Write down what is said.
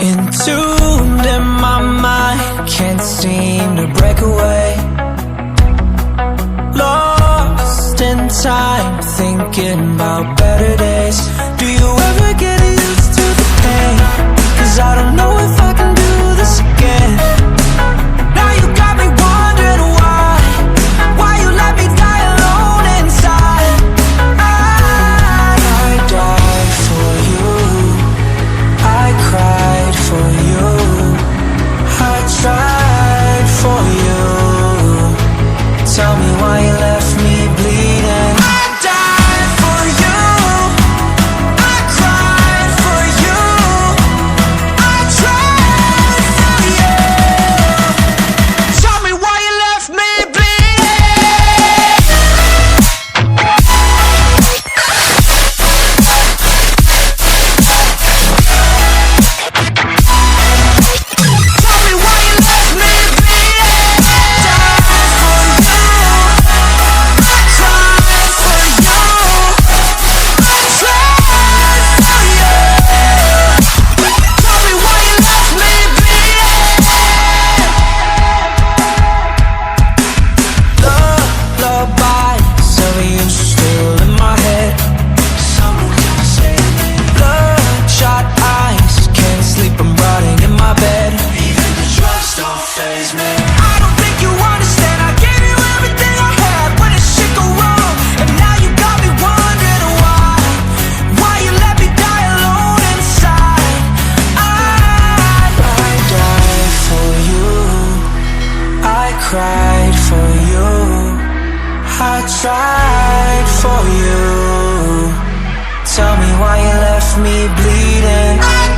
Entombed in my mind, can't seem to break away. Lost in time, thinking about better days. Do you ever get used to the pain? 'Cause I don't know if I can do this again. Now you got me wondering why you let me die alone inside. I died for you, I cried for you, I tried for you. Tell me why you left me bleeding. I died for you, I cried for you, I tried for you. Tell me why you left me bleeding. Tell me why you left me bleeding. Died for you, I cried for you, I tried for you. Tell me why you left me bleeding. Lullabies of you still in my head. Bloodshot eyes, can't sleep, I'm rotting in my bed. Even the drugs don't faze me. I don't think you understand, I gave you everything I had. When did shit go wrong? And now you got me wondering why you let me die alone inside. I died for you, I cried for you, I tried for you. Tell me why you left me bleeding. I